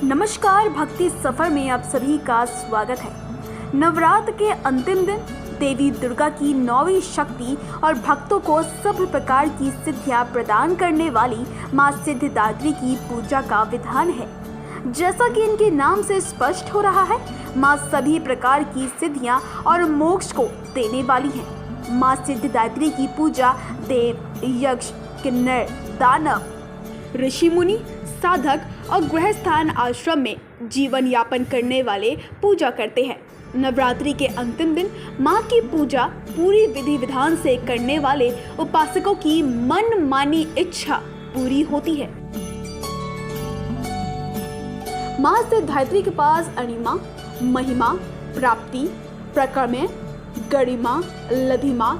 नमस्कार, भक्ति सफर में आप सभी का स्वागत है। नवरात्र के अंतिम दिन देवी दुर्गा की 9वीं शक्ति और भक्तों को सब प्रकार की सिद्धियां प्रदान करने वाली मां सिद्धिदात्री की पूजा का विधान है। जैसा कि इनके नाम से स्पष्ट हो रहा है, मां सभी प्रकार की सिद्धियां और मोक्ष को देने वाली हैं। मां सिद्धिदात्री की पूजा देव, यक्ष, किन्नर, दानव, ऋषि मुनि, साधक और गृहस्थान आश्रम में जीवन यापन करने वाले पूजा करते हैं। नवरात्रि के अंतिम दिन मां की पूजा पूरी विधि विधान से करने वाले उपासकों की मन मानी इच्छा पूरी होती है। मां सिद्धिदात्री के पास अणिमा, महिमा, प्राप्ति, प्रक्रम्य, गरिमा, लधिमा,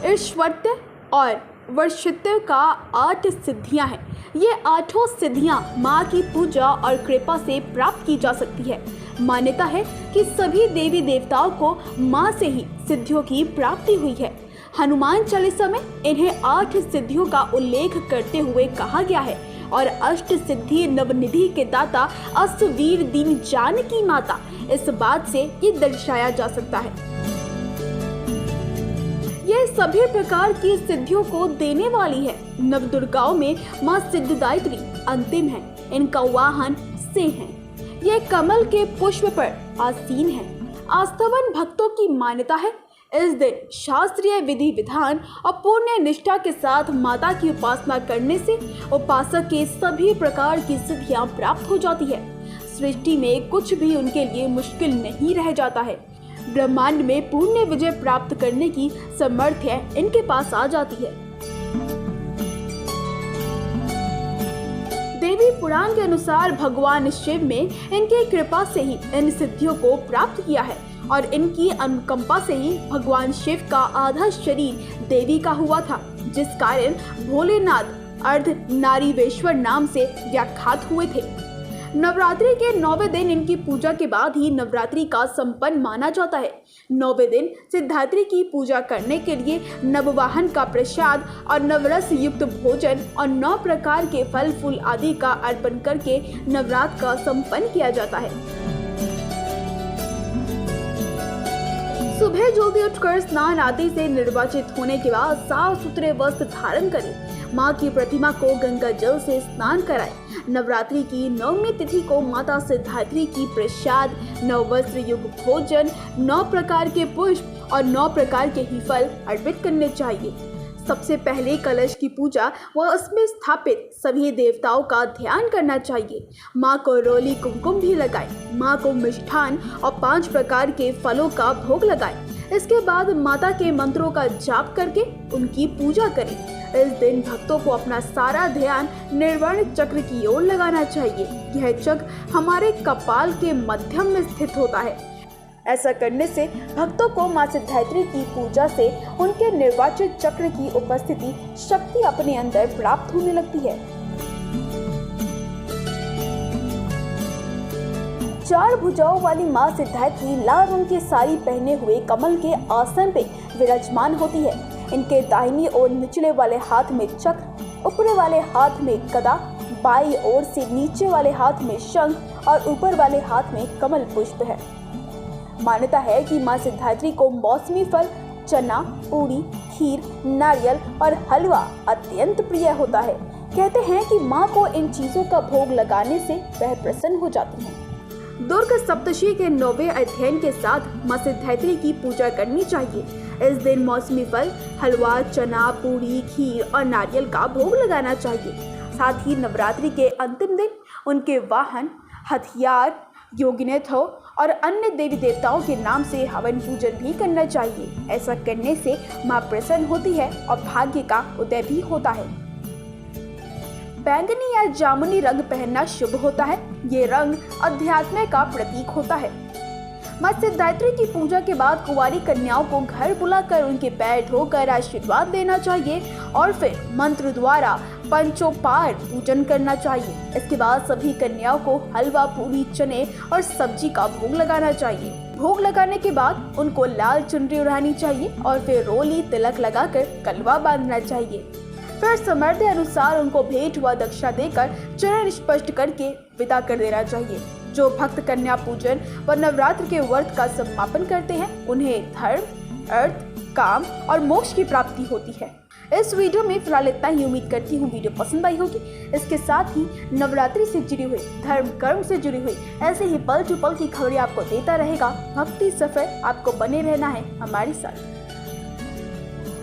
ईश्वरत्व और वर्षित्व का 8 सिद्धियां हैं। ये 8 सिद्धियां मां की पूजा और कृपा से प्राप्त की जा सकती है। मान्यता है कि सभी देवी देवताओं को मां से ही सिद्धियों की प्राप्ति हुई है। हनुमान चालीसा में इन्हें 8 सिद्धियों का उल्लेख करते हुए कहा गया है और अष्ट सिद्धि नवनिधि के दाता अष्टवीर दीन जानकी माता, इस बात से ये दर्शाया जा सकता है। ये सभी प्रकार की सिद्धियों को देने वाली है। नवदुर्गाओं में मां सिद्धिदात्री अंतिम है। इनका वाहन सिंह है। ये कमल के पुष्प पर आसीन है। आस्थावान भक्तों की मान्यता है, इस दिन शास्त्रीय विधि विधान और पुण्य निष्ठा के साथ माता की उपासना करने से उपासक के सभी प्रकार की सिद्धियां प्राप्त हो जाती है। सृष्टि में कुछ भी उनके लिए मुश्किल नहीं रह जाता है। ब्रह्मांड में पूर्ण विजय प्राप्त करने की सामर्थ्य इनके पास आ जाती है। देवी पुराण के अनुसार भगवान शिव में इनकी कृपा से ही इन सिद्धियों को प्राप्त किया है और इनकी अनुकंपा से ही भगवान शिव का आधा शरीर देवी का हुआ था, जिस कारण भोलेनाथ अर्ध नारीवेश्वर नाम से व्याख्यात हुए थे। नवरात्रि के 9वें दिन इनकी पूजा के बाद ही नवरात्रि का संपन्न माना जाता है। 9वें दिन सिद्धिदात्री की पूजा करने के लिए नववाहन का प्रसाद और नवरस युक्त भोजन और 9 प्रकार के फल फूल आदि का अर्पण करके नवरात्र का संपन्न किया जाता है। सुबह जल्दी उठकर स्नान आदि से निर्वाचित होने के बाद साफ सुथरे वस्त्र धारण करें। मां की प्रतिमा को गंगा जल से स्नान कराएं। नवरात्रि की 9वीं तिथि को माता सिद्धिदात्री की प्रसाद, 9 वस्त्र युक्त भोजन, 9 प्रकार के पुष्प और 9 प्रकार के ही फल अर्पित करने चाहिए। सबसे पहले कलश की पूजा व उसमें स्थापित सभी देवताओं का ध्यान करना चाहिए। मां को रोली कुमकुम भी लगाएं। मां को मिष्ठान और 5 प्रकार के फलों का भोग लगाएं। इसके बाद माता के मंत्रों का जाप करके उनकी पूजा करें। इस दिन भक्तों को अपना सारा ध्यान निर्वाण चक्र की ओर लगाना चाहिए। यह चक्र हमारे कपाल के मध्यम में स्थित होता है। ऐसा करने से भक्तों को मां सिद्धिदात्री की पूजा से उनके निर्वाचित चक्र की उपस्थिति शक्ति अपने अंदर प्राप्त होने लगती है। 4 भुजाओं वाली मां सिद्धिदात्री लाल रंग की साड़ी पहने हुए कमल के आसन पे विराजमान होती है। इनके दाहिनी ओर निचले वाले हाथ में चक्र, ऊपरी वाले हाथ में गदा, बाईं ओर से नीचे वाले हाथ में शंख और ऊपर वाले हाथ में कमल पुष्प है। मान्यता है कि मां सिद्धिदात्री को मौसमी फल, चना, पूरी, खीर, नारियल और हलवा अत्यंत प्रिय होता है। कहते हैं कि मां को इन चीजों का भोग लगाने से वह प्रसन्न हो जाती हैं। दुर्गा सप्तशी के 9वें अध्ययन के साथ मां सिद्धिदात्री की पूजा करनी चाहिए। इस दिन मौसमी फल, हलवा, चना, पूरी, खीर और नारियल का भोग लगाना चाहिए। साथ ही नवरात्रि के अंतिम दिन उनके वाहन, हथियार, योगिनेथों और अन्य देवी देवताओं के नाम से हवन पूजन भी करना चाहिए। ऐसा करने से मां प्रसन्न होती है और भाग्य का उदय भी होता है। बैंगनी या जामुनी रंग पहनना शुभ होता है। ये रंग अध्यात्म का प्रतीक होता है। मां सिद्धिदात्री की पूजा के बाद कुंवारी कन्याओं को घर बुलाकर उनके पैर धोकर आशीर्वाद देना चाहिए और फिर मंत्र द्वारा पंचोपार पूजन करना चाहिए। इसके बाद सभी कन्याओं को हलवा, पूरी, चने और सब्जी का भोग लगाना चाहिए। भोग लगाने के बाद उनको लाल चुनरी उड़ानी चाहिए और फिर रोली तिलक लगाकर कलवा बांधना चाहिए। फिर सामर्थ्य अनुसार उनको भेंट व दक्षिणा देकर चरण स्पष्ट करके विदा कर देना चाहिए। जो भक्त कन्या पूजन व नवरात्र के व्रत का समापन करते हैं उन्हें धर्म, अर्थ, काम और मोक्ष की प्राप्ति होती है। इस वीडियो में फिलहाल इतना ही। उम्मीद करती हूँ वीडियो पसंद आई होगी। इसके साथ ही नवरात्रि से जुड़ी हुई, धर्म कर्म से जुड़ी हुई ऐसे ही पल टू पल की खबरें आपको देता रहेगा भक्ति सफर। आपको बने रहना है हमारे साथ।